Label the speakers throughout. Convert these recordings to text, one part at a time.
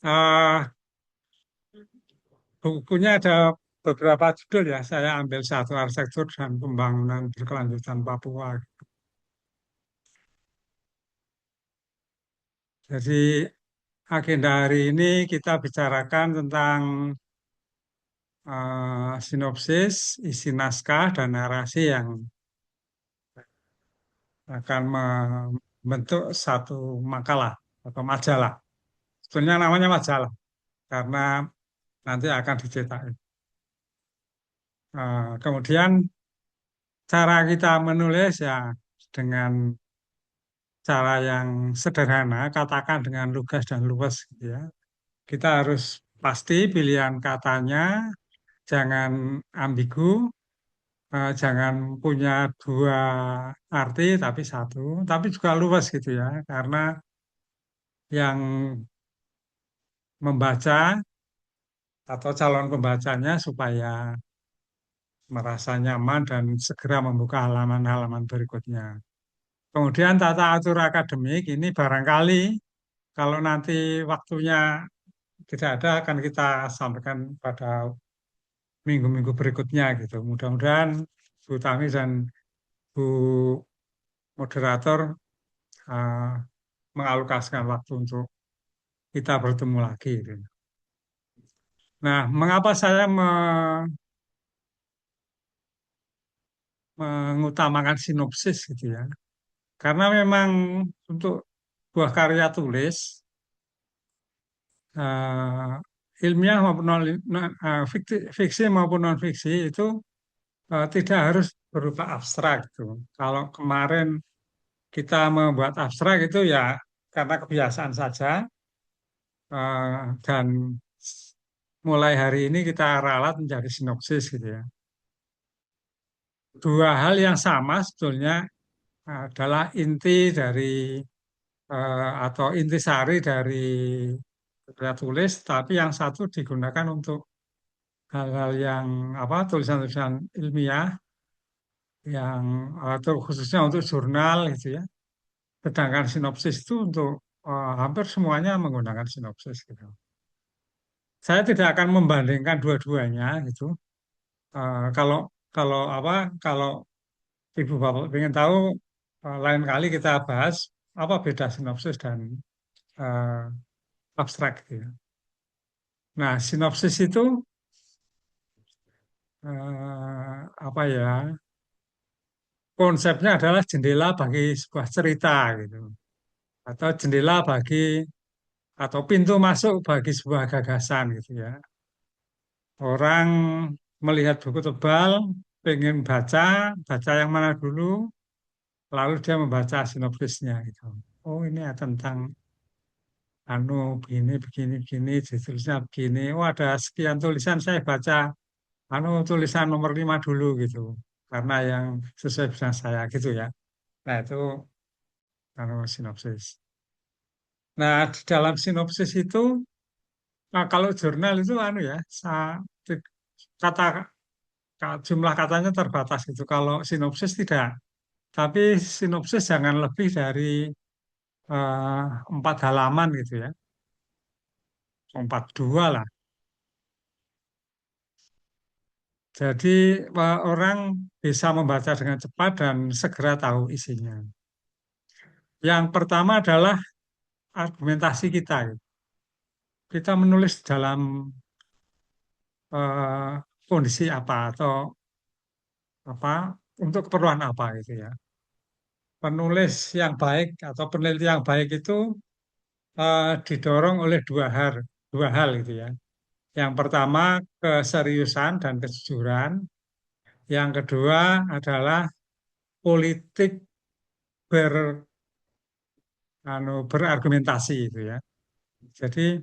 Speaker 1: Ah, bukunya ada beberapa judul ya. Saya ambil satu arsitektur dan pembangunan berkelanjutan Papua. Jadi agenda hari ini kita bicarakan tentang sinopsis, isi naskah, dan narasi yang akan membentuk satu makalah atau majalah. Sebenarnya namanya majalah karena nanti akan dicetak. Kemudian cara kita menulis ya dengan cara yang sederhana, katakan dengan lugas dan luwes gitu ya. Kita harus pasti pilihan katanya, jangan ambigu, jangan punya dua arti tapi satu, tapi juga luwes gitu ya, karena yang membaca atau calon pembacanya supaya merasa nyaman dan segera membuka halaman-halaman berikutnya. Kemudian tata atur akademik ini barangkali kalau nanti waktunya tidak ada akan kita sampaikan pada minggu-minggu berikutnya gitu. Mudah-mudahan Bu Tami dan Bu moderator uh, mengalokasikan waktu untuk kita bertemu lagi gitu. Nah, mengapa saya mengutamakan sinopsis gitu ya? Karena memang untuk buah karya tulis ilmiah maupun fiksi maupun non fiksi itu tidak harus berupa abstrak gitu. Kalau kemarin kita membuat abstrak itu ya karena kebiasaan saja dan mulai hari ini kita ralat menjadi sinopsis gitu ya. Dua hal yang sama sebetulnya adalah inti dari atau intisari dari karya tulis, tapi yang satu digunakan untuk hal-hal yang apa tulisan-tulisan ilmiah yang atau khususnya untuk jurnal gitu ya. Sedangkan sinopsis itu untuk hampir semuanya menggunakan sinopsis gitu. Saya tidak akan membandingkan dua-duanya gitu. Kalau kalau apa kalau Ibu Bapak ingin tahu lain kali kita bahas apa beda sinopsis dan eh, abstrak gitu ya. Nah, sinopsis itu apa ya? Konsepnya adalah jendela bagi sebuah cerita gitu, atau jendela bagi atau pintu masuk bagi sebuah gagasan gitu ya. Orang melihat buku tebal, pengen baca yang mana dulu, lalu dia membaca sinopsisnya gitu. Oh ini ya tentang anu begini, tulisnya begini. Oh ada sekian tulisan saya baca anu tulisan nomor 5 dulu gitu, karena yang sesuai dengan saya gitu ya. Nah itu anu sinopsis. Nah di dalam sinopsis itu, nah, kalau jurnal itu anu ya, kata jumlah katanya terbatas gitu. Kalau sinopsis tidak. Tapi sinopsis jangan lebih dari 4 halaman gitu ya, 42 lah. Jadi orang bisa membaca dengan cepat dan segera tahu isinya. Yang pertama adalah argumentasi kita, gitu. Kita menulis dalam eh, kondisi apa atau apa untuk keperluan apa gitu ya. Penulis yang baik atau peneliti yang baik itu didorong oleh dua hal gitu ya. Yang pertama keseriusan dan kejujuran. Yang kedua adalah politik ber, berargumentasi itu ya. Jadi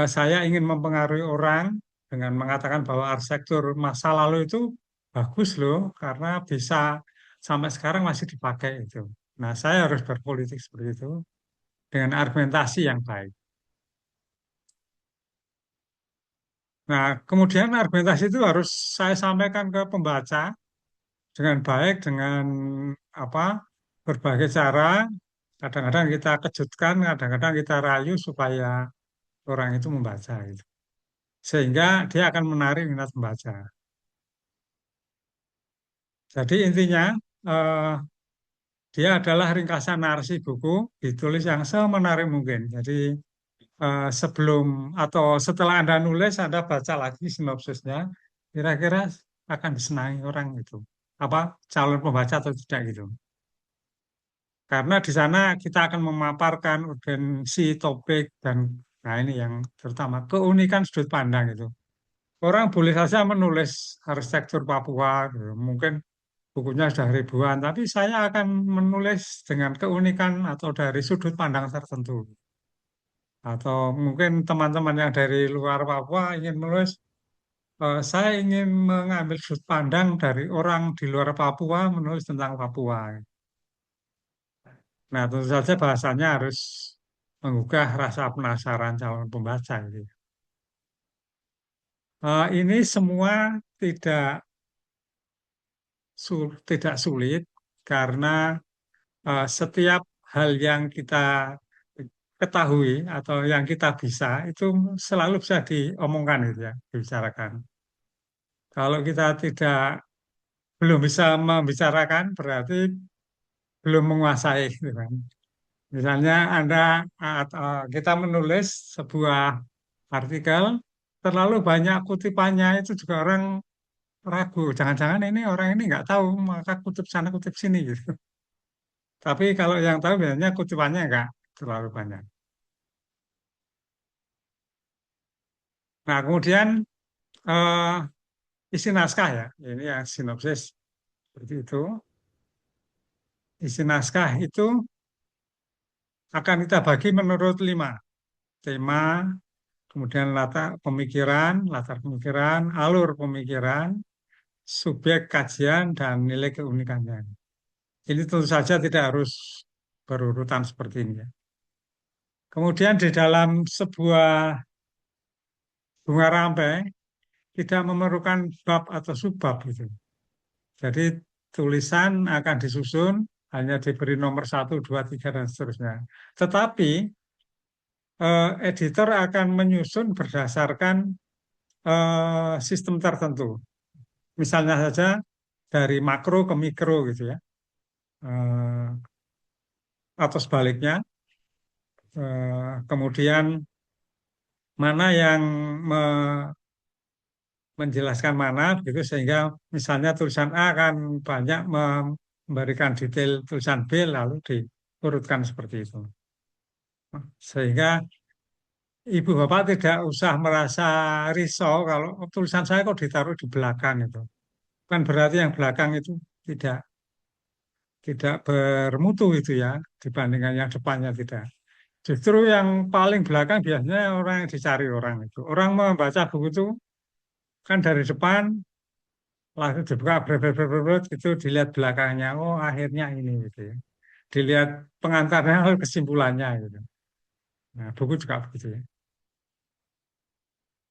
Speaker 1: saya ingin mempengaruhi orang dengan mengatakan bahwa arsitektur masa lalu itu bagus loh karena bisa sampai sekarang masih dipakai itu. Nah, saya harus berpolitik seperti itu dengan argumentasi yang baik. Nah, kemudian argumentasi itu harus saya sampaikan ke pembaca dengan baik, dengan apa berbagai cara. Kadang-kadang kita kejutkan, kadang-kadang kita rayu supaya orang itu membaca gitu. Sehingga dia akan menarik minat membaca. Jadi intinya eh, dia adalah ringkasan narasi buku ditulis yang semenarik mungkin. Jadi sebelum atau setelah Anda nulis, Anda baca lagi sinopsisnya, kira-kira akan disenangi orang itu. Apa calon pembaca atau tidak gitu. Karena di sana kita akan memaparkan urgensi topik dan nah ini yang terutama keunikan sudut pandang itu. Orang boleh saja menulis arsitektur Papua, gitu. Mungkin bukunya sudah ribuan, tapi saya akan menulis dengan keunikan atau dari sudut pandang tertentu. Atau mungkin teman-teman yang dari luar Papua ingin menulis, saya ingin mengambil sudut pandang dari orang di luar Papua menulis tentang Papua. Nah, tentu saja bahasanya harus menggugah rasa penasaran calon pembaca. Gitu. Ini semua tidak tidak sulit karena setiap hal yang kita ketahui atau yang kita bisa itu selalu bisa diomongkan gitu ya, dibicarakan. Kalau kita belum bisa membicarakan berarti belum menguasai gitu kan. Misalnya kita menulis sebuah artikel terlalu banyak kutipannya itu juga orang ragu. Jangan-jangan ini orang ini nggak tahu maka kutip sana kutip sini gitu. Tapi kalau yang tahu biasanya kutipannya nggak terlalu banyak. Nah kemudian eh, isi naskah ya, ini ya sinopsis seperti itu. Isi naskah itu akan kita bagi menurut 5 tema, kemudian latar pemikiran, alur pemikiran, subjek kajian, dan nilai keunikannya. Ini tentu saja tidak harus berurutan seperti ini ya. Kemudian di dalam sebuah bunga rampai tidak memerlukan bab atau subbab gitu. Jadi tulisan akan disusun hanya diberi nomor 1, 2, 3 dan seterusnya. Tetapi editor akan menyusun berdasarkan sistem tertentu. Misalnya saja dari makro ke mikro gitu ya. Eh, atau sebaliknya. Kemudian mana yang menjelaskan mana begitu sehingga misalnya tulisan A akan banyak memberikan detail tulisan B lalu diurutkan seperti itu. Sehingga ibu bapak tidak usah merasa risau kalau tulisan saya kok ditaruh di belakang itu. Kan berarti yang belakang itu tidak tidak bermutu itu ya dibandingkan yang depannya tidak. Justru yang paling belakang biasanya orang yang dicari orang itu. Orang membaca buku itu kan dari depan langsung dibuka berat gitu dilihat belakangnya. Oh akhirnya ini gitu ya. Dilihat pengantarnya oh, kesimpulannya gitu. Nah buku juga begitu ya.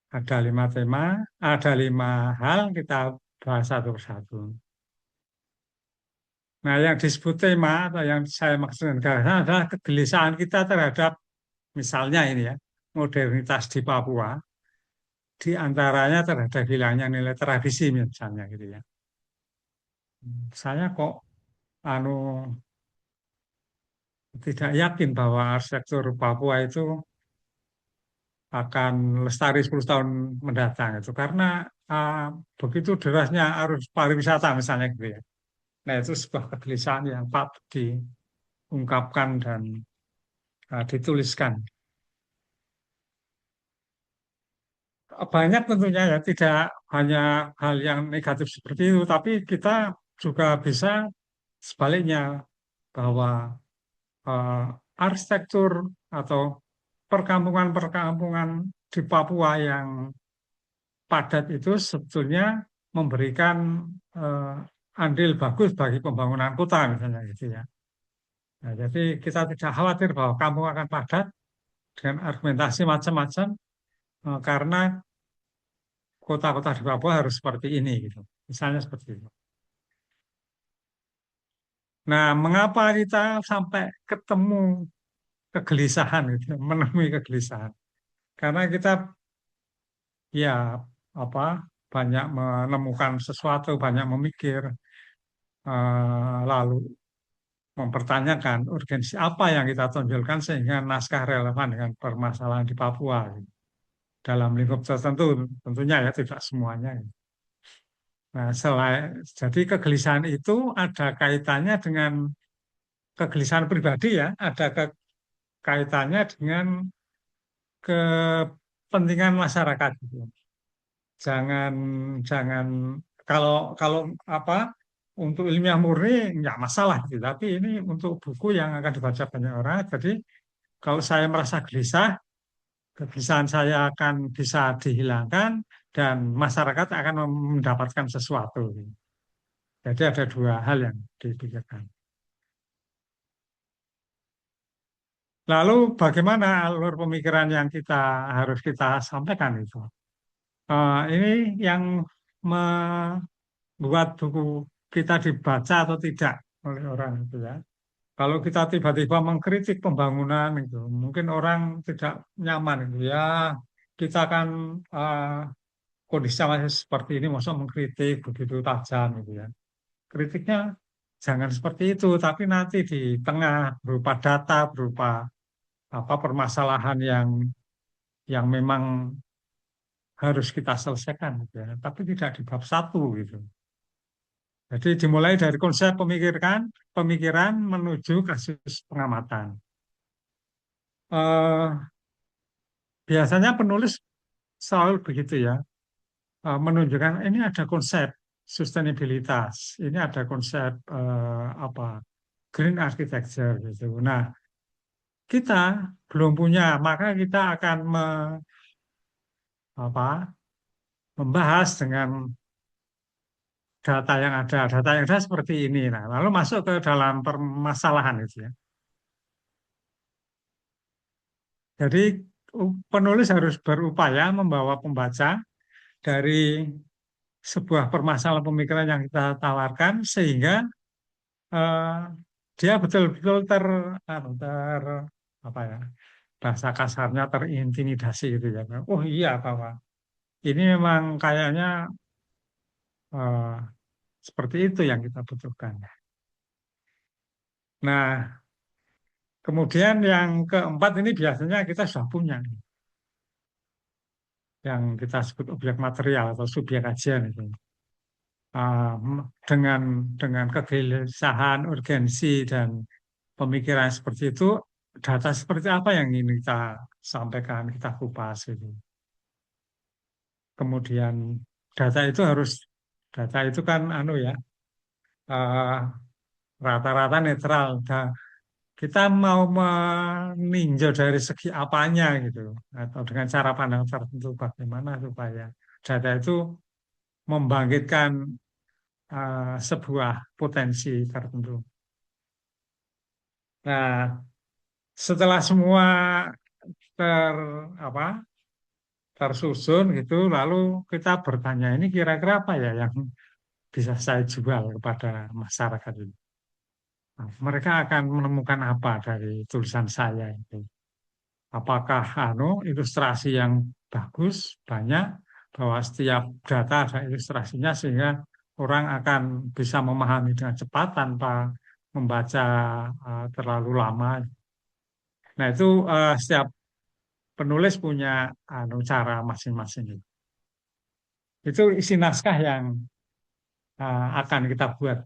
Speaker 1: Ada 5 tema, ada 5 hal kita bahas satu persatu. Nah yang disebut tema atau yang saya maksudkan karena adalah kegelisahan kita terhadap misalnya ini ya modernitas di Papua di antaranya terhadap hilangnya nilai tradisi misalnya gitu ya. Saya kok anu tidak yakin bahwa arsitektur Papua itu akan lestari 10 tahun mendatang itu karena uh, begitu derasnya arus pariwisata misalnya gitu ya. Nah itu sebuah kegelisahan yang patut diungkapkan dan dituliskan. Banyak tentunya ya, tidak hanya hal yang negatif seperti itu, tapi kita juga bisa sebaliknya bahwa eh, arsitektur atau perkampungan-perkampungan di Papua yang padat itu sebetulnya memberikan andil bagus bagi pembangunan kota misalnya gitu ya. Nah, jadi kita tidak khawatir bahwa kampung akan padat dengan argumentasi macam-macam karena kota-kota di Papua harus seperti ini gitu. Misalnya seperti itu. Nah, mengapa kita sampai ketemu kegelisahan gitu, menemui kegelisahan? karena kita ya apa banyak menemukan sesuatu, banyak memikir, lalu mempertanyakan urgensi apa yang kita tonjolkan sehingga naskah relevan dengan permasalahan di Papua gitu. Dalam lingkup tertentu tentunya ya tidak semuanya. Gitu. Nah, jadi kegelisahan itu ada kaitannya dengan kegelisahan pribadi ya, ada kaitannya dengan kepentingan masyarakat gitu. Jangan jangan kalau kalau apa untuk ilmiah murni nggak masalah gitu. Tapi ini untuk buku yang akan dibaca banyak orang. Jadi kalau saya merasa gelisah, kegelisahan saya akan bisa dihilangkan dan masyarakat akan mendapatkan sesuatu. Gitu. Jadi ada dua hal yang dipikirkan. Lalu bagaimana alur pemikiran yang harus kita sampaikan itu? Ini yang membuat buku kita dibaca atau tidak oleh orang itu ya. Kalau kita tiba-tiba mengkritik pembangunan itu, mungkin orang tidak nyaman itu ya. Kita kan kondisi masih seperti ini, masa mengkritik begitu tajam gitu ya. Kritiknya jangan seperti itu, tapi nanti di tengah berupa data, berupa apa permasalahan yang memang harus kita selesaikan gitu ya. Tapi tidak di bab satu gitu. Jadi dimulai dari konsep pemikiran menuju kasus pengamatan. Eh, Biasanya penulis selalu begitu ya, menunjukkan ini ada konsep sustainabilitas, ini ada konsep apa green architecture gitu. Nah, kita belum punya, maka kita akan apa, membahas dengan data yang ada. Data yang ada seperti ini. Nah, lalu masuk ke dalam permasalahan itu ya. Jadi penulis harus berupaya membawa pembaca dari sebuah permasalahan pemikiran yang kita tawarkan sehingga eh, dia betul-betul anu, apa ya bahasa kasarnya terintimidasi gitu ya. Oh iya bahwa ini memang kayaknya eh, seperti itu yang kita butuhkan. Nah, kemudian yang keempat ini biasanya kita sudah punya yang kita sebut objek material atau subjek kajian itu. Dengan kegelisahan, urgensi dan pemikiran seperti itu, data seperti apa yang ingin kita sampaikan, kita kupas itu. Kemudian data itu kan anu ya eh, rata-rata netral. Kita mau meninjau dari segi apanya gitu, atau dengan cara pandang tertentu bagaimana supaya data itu membangkitkan sebuah potensi tertentu. Nah, setelah semua ter apa tersusun gitu, lalu kita bertanya ini kira-kira apa ya yang bisa saya jual kepada masyarakat ini. Nah, mereka akan menemukan apa dari tulisan saya itu. Apakah ilustrasi yang bagus, banyak, bahwa setiap data ada ilustrasinya sehingga orang akan bisa memahami dengan cepat tanpa membaca terlalu lama. Nah, itu setiap penulis punya cara masing-masing. Itu isi naskah yang akan kita buat.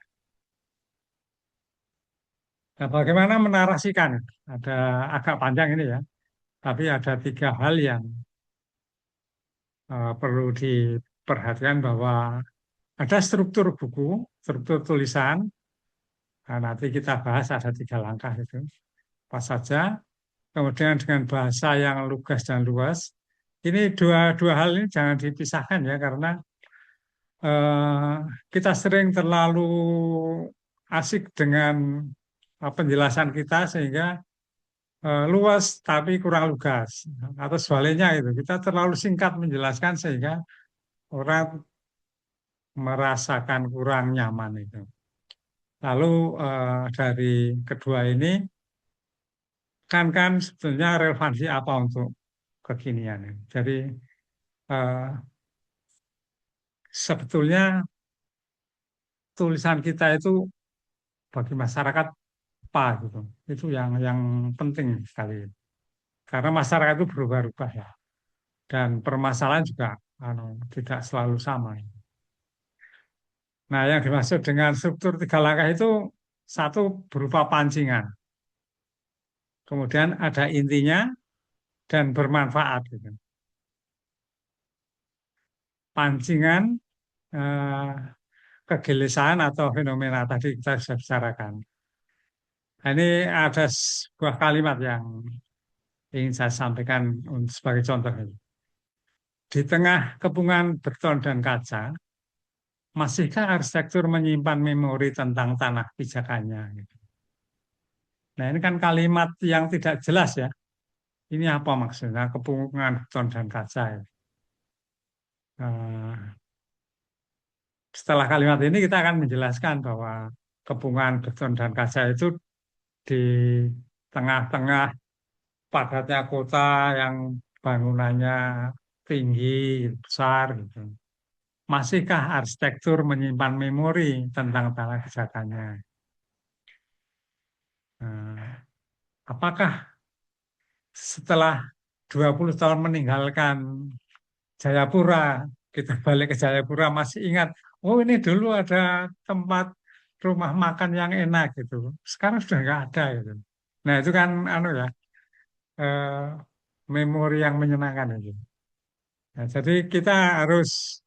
Speaker 1: Nah, bagaimana menarasikan? Ada agak panjang ini ya, tapi ada tiga hal yang perlu diperhatikan bahwa ada struktur buku, struktur tulisan. Nah, nanti kita bahas ada tiga langkah itu. Apa saja. Kemudian dengan bahasa yang lugas dan luas. Ini dua hal ini jangan dipisahkan ya, karena eh, kita sering terlalu asik dengan penjelasan kita sehingga luas tapi kurang lugas. Atau sebaliknya itu, kita terlalu singkat menjelaskan sehingga orang merasakan kurang nyaman itu. Lalu dari kedua ini kan sebetulnya relevansi apa untuk kekinian. Jadi eh, sebetulnya tulisan kita itu bagi masyarakat apa gitu. Itu yang penting sekali. Karena masyarakat itu berubah-ubah ya. Dan permasalahan juga tidak selalu sama. Nah, yang dimaksud dengan struktur tiga langkah itu satu berupa pancingan. Kemudian ada intinya dan bermanfaat. Gitu. Pancingan, eh, kegelisahan atau fenomena tadi kita sudah bicarakan. Nah, ini ada sebuah kalimat yang ingin saya sampaikan sebagai contoh ini. Di tengah kepungan beton dan kaca, masihkah arsitektur menyimpan memori tentang tanah pijakannya? Gitu. Nah, ini kan kalimat yang tidak jelas ya. Ini apa maksudnya kepungan beton dan kaca? Ya? Eh, Setelah kalimat ini kita akan menjelaskan bahwa kepungan beton dan kaca itu di tengah-tengah padatnya kota yang bangunannya tinggi, besar gitu. Masihkah arsitektur menyimpan memori tentang tanah pijakannya? Nah, apakah setelah 20 tahun meninggalkan Jayapura, kita balik ke Jayapura masih ingat, oh ini dulu ada tempat rumah makan yang enak gitu. Sekarang sudah nggak ada gitu. Nah itu kan ya eh, memori yang menyenangkan itu. Nah, jadi kita harus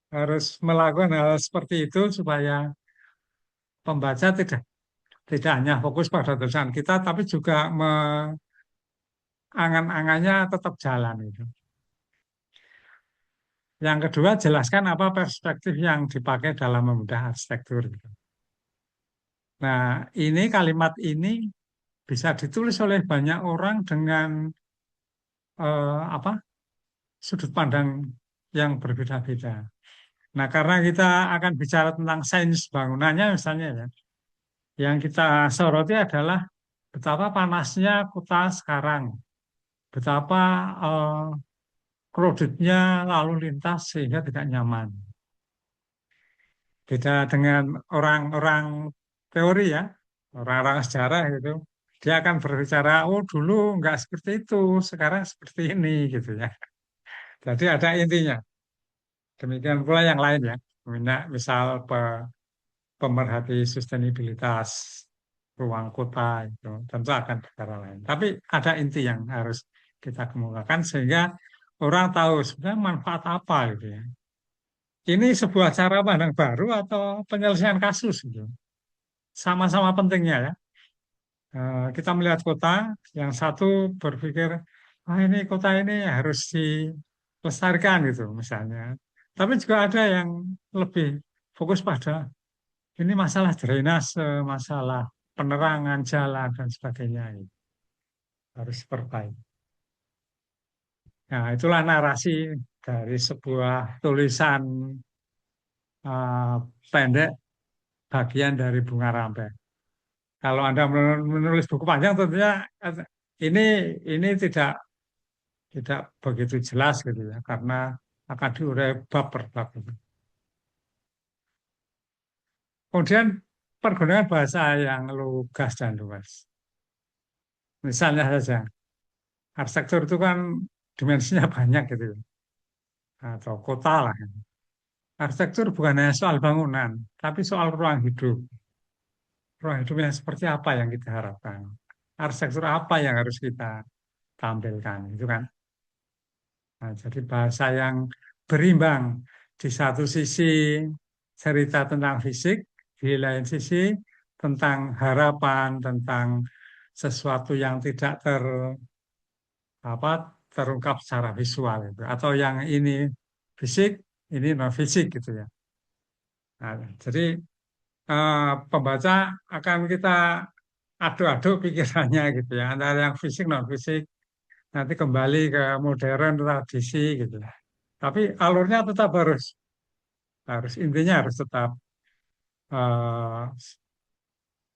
Speaker 1: harus melakukan hal seperti itu supaya pembaca tidak tidak hanya fokus pada tulisan kita, tapi juga angan-angannya tetap jalan itu. Yang kedua, jelaskan apa perspektif yang dipakai dalam membedah arsitektur. Gitu. Nah, ini kalimat ini bisa ditulis oleh banyak orang dengan apa sudut pandang yang berbeda-beda. Nah, karena kita akan bicara tentang sains bangunannya misalnya ya, yang kita soroti adalah betapa panasnya kota sekarang, betapa eh, crowded-nya lalu lintas sehingga tidak nyaman. Beda dengan orang-orang teori ya, orang-orang sejarah gitu. Dia akan berbicara, oh dulu nggak seperti itu, sekarang seperti ini gitu ya. Jadi ada intinya. Demikian pula yang lain ya. Misal pemerhati sustenabilitas ruang kota itu tentu akan bicara lain. Tapi ada inti yang harus kita kemukakan sehingga orang tahu sebenarnya manfaat apa gitu ya. Ini sebuah cara pandang baru atau penyelesaian kasus gitu. Sama-sama pentingnya ya. Kita melihat kota, yang satu berpikir, ah ini kota ini harus dilestarikan gitu misalnya. Tapi juga ada yang lebih fokus pada ini masalah drainase, masalah penerangan jalan dan sebagainya ini harus diperbaiki. Nah, itulah narasi dari sebuah tulisan eh, pendek bagian dari Bunga Rampai. Kalau Anda menulis buku panjang tentunya ini ini tidak begitu jelas gitu ya karena akan diurai bab per bab. Gitu. Kemudian pergunakan bahasa yang lugas dan luas. Misalnya saja arsitektur itu kan dimensinya banyak gitu ya. Atau kota lah. Arsitektur bukan hanya soal bangunan, tapi soal ruang hidup. Ruang hidup yang seperti apa yang kita harapkan. Arsitektur apa yang harus kita tampilkan, itu kan. Nah, jadi bahasa yang berimbang. Di satu sisi cerita tentang fisik, di lain sisi tentang harapan, tentang sesuatu yang tidak apa, terungkap secara visual itu. Atau yang ini fisik, ini non fisik gitu ya. Nah, jadi pembaca akan kita aduk-aduk pikirannya gitu ya antara yang fisik non fisik nanti kembali ke modern tradisi gitu. Tapi alurnya tetap harus harus intinya harus tetap eh,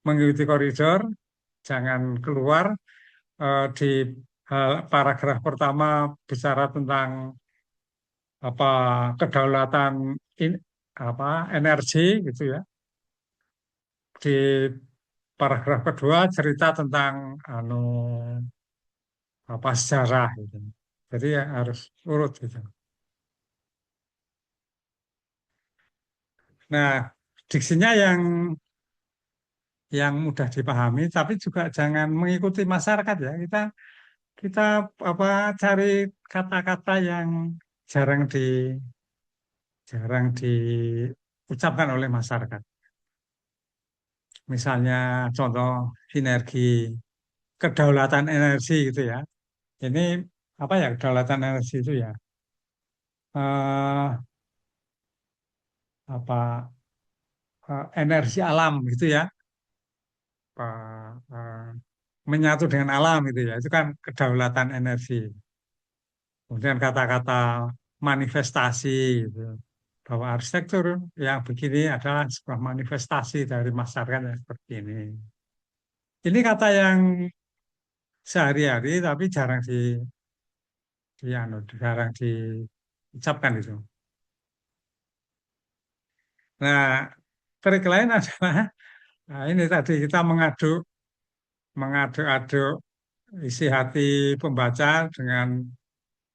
Speaker 1: mengikuti koridor, jangan keluar di paragraf pertama bicara tentang apa kedaulatan in, apa energi gitu ya. Di paragraf kedua cerita tentang anu apa sejarah gitu. Jadi ya harus urut gitu. Nah, diksinya yang mudah dipahami, tapi juga jangan mengikuti masyarakat ya. Kita apa cari kata-kata yang jarang di jarang diucapkan oleh masyarakat. Misalnya contoh sinergi, kedaulatan energi gitu ya. Ini apa ya kedaulatan energi itu ya? Apa energi alam gitu ya. Eh, menyatu dengan alam itu ya. Itu kan kedaulatan energi. Kemudian kata-kata manifestasi gitu. Bahwa arsitektur yang begini adalah sebuah manifestasi dari masyarakat yang seperti ini. Ini kata yang sehari-hari tapi jarang diucapkan itu. Nah, trik lain adalah nah ini tadi kita mengaduk-aduk isi hati pembaca dengan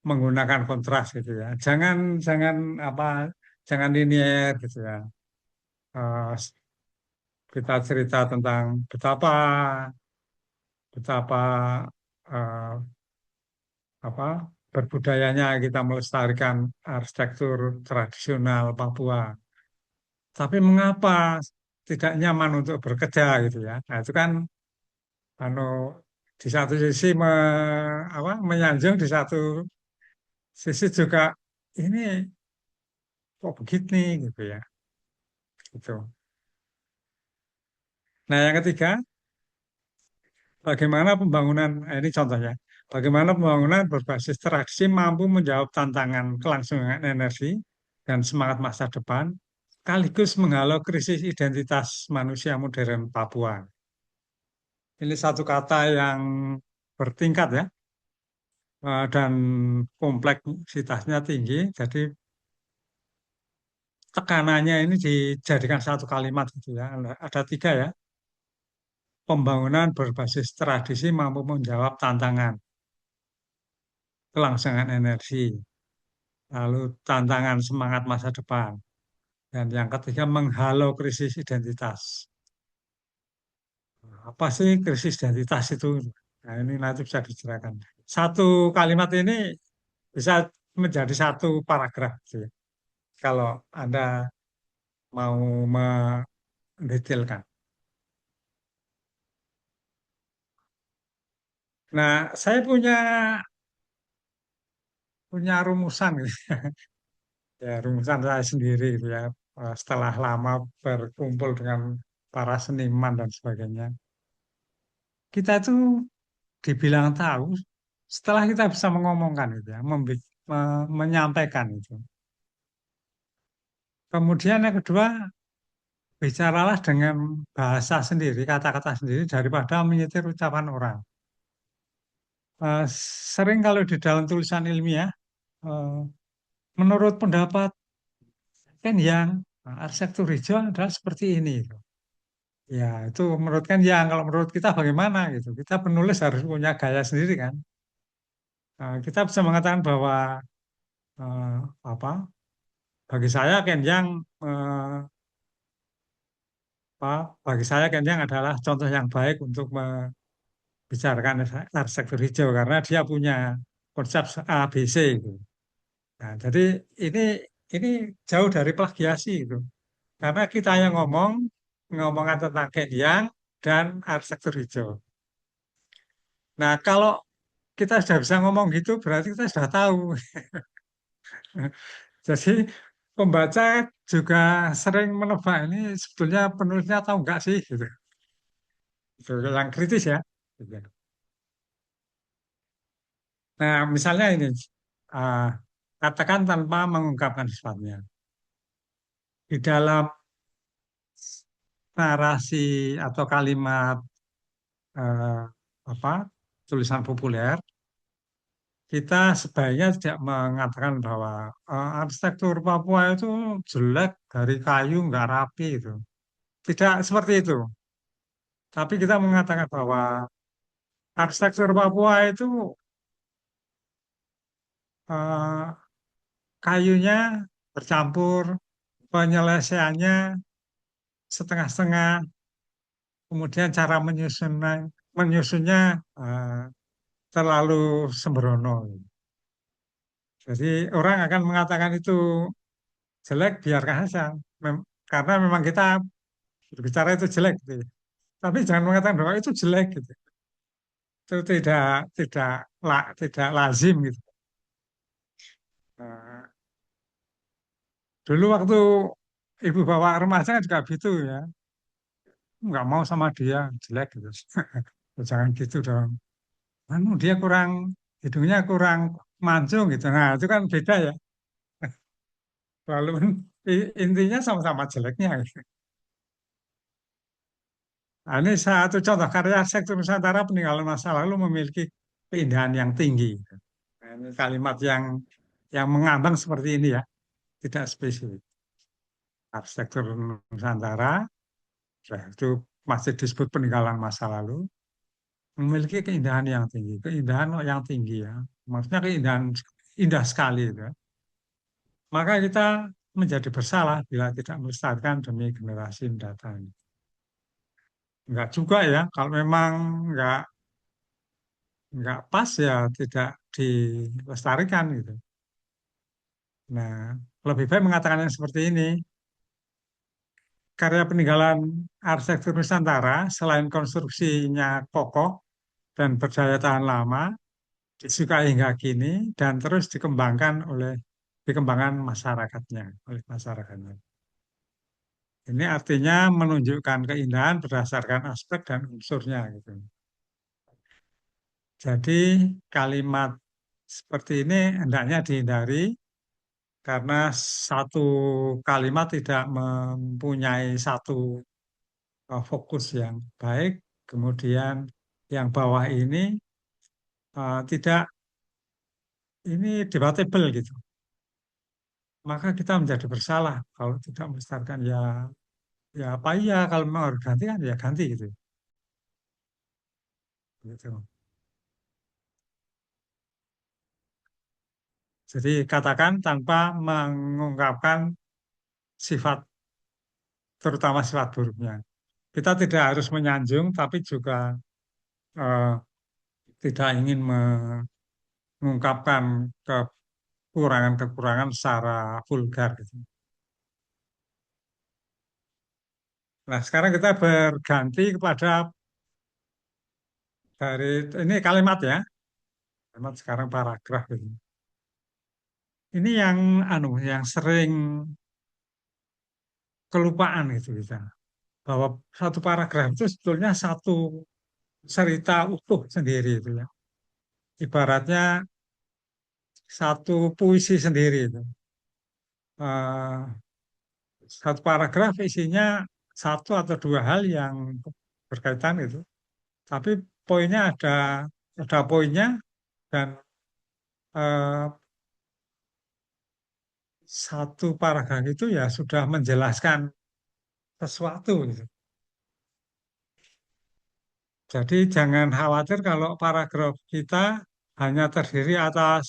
Speaker 1: menggunakan kontras gitu ya. Jangan jangan apa jangan linear gitu ya. Eh, kita cerita tentang betapa betapa eh, apa berbudayanya kita melestarikan arsitektur tradisional Papua. Tapi mengapa tidak nyaman untuk bekerja gitu ya? Nah, itu kan anu di satu sisi menyanjung, di satu sisi juga ini kok begini gitu ya. Gitu. Nah, yang ketiga, bagaimana pembangunan, ini contohnya, bagaimana pembangunan berbasis tradisi mampu menjawab tantangan kelangsungan energi dan semangat masa depan, sekaligus menghalau krisis identitas manusia modern Papua. Ini satu kata yang bertingkat ya, dan kompleksitasnya tinggi, jadi tekanannya ini dijadikan satu kalimat gitu ya. Ada tiga ya, pembangunan berbasis tradisi mampu menjawab tantangan kelangsungan energi, lalu tantangan semangat masa depan, dan yang ketiga menghalau krisis identitas. Apa sih krisis identitas itu? Nah, ini nanti bisa diceritakan. Satu kalimat ini bisa menjadi satu paragraf, gitu ya, kalau Anda mau mendetailkan. Nah, saya punya punya rumusan, gitu. Ya, rumusan saya sendiri, gitu ya. Setelah lama berkumpul dengan para seniman dan sebagainya. Kita itu dibilang tahu setelah kita bisa mengomongkan itu ya, menyampaikan itu. Kemudian yang kedua, bicaralah dengan bahasa sendiri, kata-kata sendiri daripada menyetir ucapan orang. Eh, Sering kalau di dalam tulisan ilmiah, eh, menurut pendapat Ken yang arsitektur hijau adalah seperti ini. Ya, itu menurut Ken yang, kalau menurut kita bagaimana gitu. Kita penulis harus punya gaya sendiri kan. Kita bisa mengatakan bahwa eh, apa bagi saya Ken yang eh, bagi saya Ken yang adalah contoh yang baik untuk membicarakan arsitektur hijau karena dia punya konsep ABC gitu. Nah, jadi ini ini jauh dari plagiasi itu. Karena kita yang ngomongkan tentang Ken Yang dan arsitektur hijau. Nah, kalau kita sudah bisa ngomong gitu, berarti kita sudah tahu. Jadi pembaca juga sering menebak ini sebetulnya penulisnya tahu enggak sih gitu. Itu yang kritis ya. Gitu. Nah, misalnya ini ah, katakan tanpa mengungkapkan sifatnya. Di dalam narasi atau kalimat eh, apa tulisan populer kita sebaiknya tidak mengatakan bahwa arsitektur Papua itu jelek dari kayu nggak rapi itu. Tidak seperti itu. Tapi kita mengatakan bahwa arsitektur Papua itu eh, kayunya bercampur, penyelesaiannya setengah-setengah, kemudian cara menyusunnya eh, terlalu sembrono. Jadi orang akan mengatakan itu jelek, biarkan saja. Karena memang kita berbicara itu jelek gitu ya. Tapi jangan mengatakan bahwa itu jelek gitu. Itu tidak tidak lazim gitu. Nah, dulu waktu ibu bawa remaja juga gitu ya, nggak mau sama dia jelek gitu. Jangan gitu dong. Anu dia kurang hidungnya kurang mancung gitu. Nah itu kan beda ya. Lalu intinya sama-sama jeleknya. Gitu. Nah, ini satu contoh karya sektor Nusantara peninggalan masa lalu memiliki keindahan yang tinggi. Nah, ini kalimat yang mengambang seperti ini ya, tidak spesifik. Arsitektur Nusantara, nah, itu masih disebut peninggalan masa lalu, memiliki keindahan yang tinggi. Keindahan yang tinggi ya, maksudnya keindahan indah sekali itu. Ya. Maka kita menjadi bersalah bila tidak melestarikan demi generasi mendatang. Enggak juga ya, kalau memang enggak pas ya tidak dilestarikan gitu. Nah, lebih baik mengatakan yang seperti ini. Karya peninggalan arsitektur Nusantara selain konstruksinya kokoh dan berdaya tahan lama, disukai hingga kini dan terus dikembangkan masyarakatnya oleh masyarakatnya. Ini artinya menunjukkan keindahan berdasarkan aspek dan unsurnya gitu. Jadi kalimat seperti ini hendaknya dihindari karena satu kalimat tidak mempunyai satu fokus yang baik, kemudian yang bawah ini tidak ini debatable gitu. Maka kita menjadi bersalah kalau tidak melestarikan ya ya apa iya kalau memang harus ganti kan ya ganti gitu. Gitu. Jadi katakan tanpa mengungkapkan sifat terutama sifat buruknya. Kita tidak harus menyanjung tapi juga eh, tidak ingin mengungkapkan kekurangan-kekurangan secara vulgar gitu. Nah, sekarang kita berganti kepada dari ini kalimat ya, kalimat sekarang paragraf ini. Ini yang yang sering kelupaan gitu kita. Bahwa satu paragraf itu sebetulnya satu cerita utuh sendiri itu ya. Ibaratnya satu puisi sendiri itu. Eh, satu paragraf isinya satu atau dua hal yang berkaitan itu. Tapi poinnya ada poinnya dan eh, satu paragraf itu ya sudah menjelaskan sesuatu gitu. Jadi jangan khawatir kalau paragraf kita hanya terdiri atas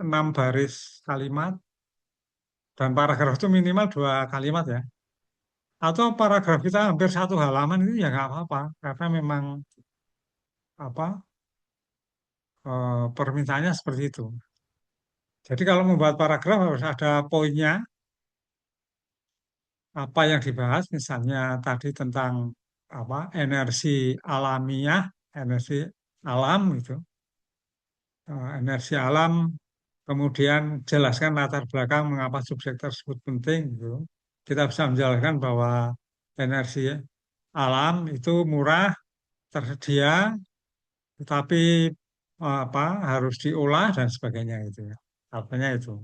Speaker 1: 6 baris kalimat dan paragraf itu minimal 2 kalimat ya. Atau paragraf kita hampir 1 halaman itu ya nggak apa-apa karena memang apa permintaannya seperti itu. Jadi kalau membuat paragraf harus ada poinnya apa yang dibahas, misalnya tadi tentang apa energi alamiah, energi alam gitu, energi alam, kemudian jelaskan latar belakang mengapa subjek tersebut penting gitu. Kita bisa menjelaskan bahwa energi alam itu murah, tersedia, tetapi apa harus diolah dan sebagainya itu ya. Artinya itu.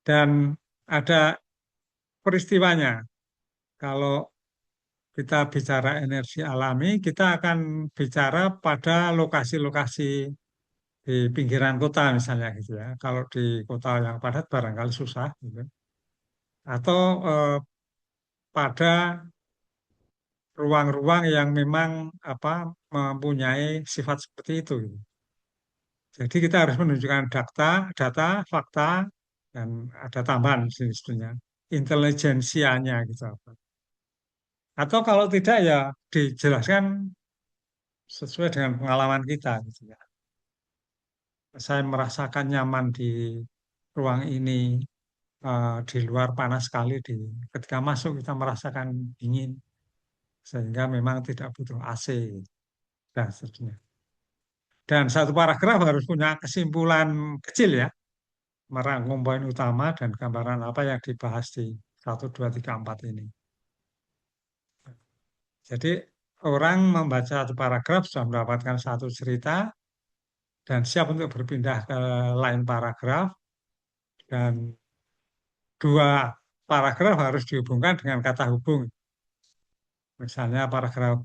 Speaker 1: Dan ada peristiwanya. Kalau kita bicara energi alami, kita akan bicara pada lokasi-lokasi di pinggiran kota misalnya gitu ya. Kalau di kota yang padat barangkali susah gitu. Atau pada ruang-ruang yang memang apa mempunyai sifat seperti itu, gitu. Jadi kita harus menunjukkan data, fakta, dan ada tambahan sebetulnya intelijensianya gitu. Atau kalau tidak ya dijelaskan sesuai dengan pengalaman kita gitu ya. Saya merasakan nyaman di ruang ini, di luar panas sekali, ketika masuk kita merasakan dingin sehingga memang tidak butuh AC dan seterusnya. Dan satu paragraf harus punya kesimpulan kecil ya, merangkum poin utama dan gambaran apa yang dibahas di 1, 2, 3, 4 ini. Jadi orang membaca satu paragraf sudah mendapatkan satu cerita dan siap untuk berpindah ke lain paragraf, dan dua paragraf harus dihubungkan dengan kata hubung. Misalnya paragraf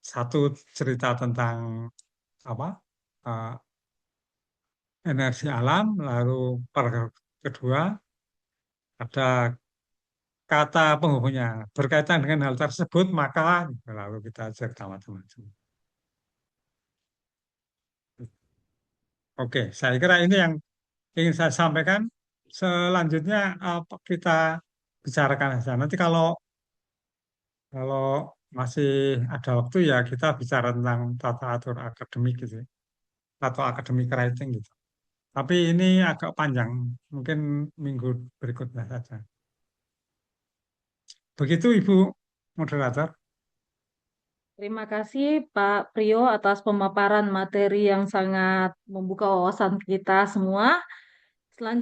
Speaker 1: satu cerita tentang apa eh, energi alam, lalu paragraf kedua ada kata penghubungnya berkaitan dengan hal tersebut, maka lalu kita cerita macam-macam. Oke, saya kira ini yang ingin saya sampaikan. Selanjutnya apa kita bicarakan saja. Nanti kalau kalau masih ada waktu ya kita bicara tentang tata atur akademik gitu ya, atau akademik writing gitu. Tapi ini agak panjang, mungkin minggu berikutnya saja. Begitu Ibu Moderator.
Speaker 2: Terima kasih Pak Priyo atas pemaparan materi yang sangat membuka wawasan kita semua. Selanjutnya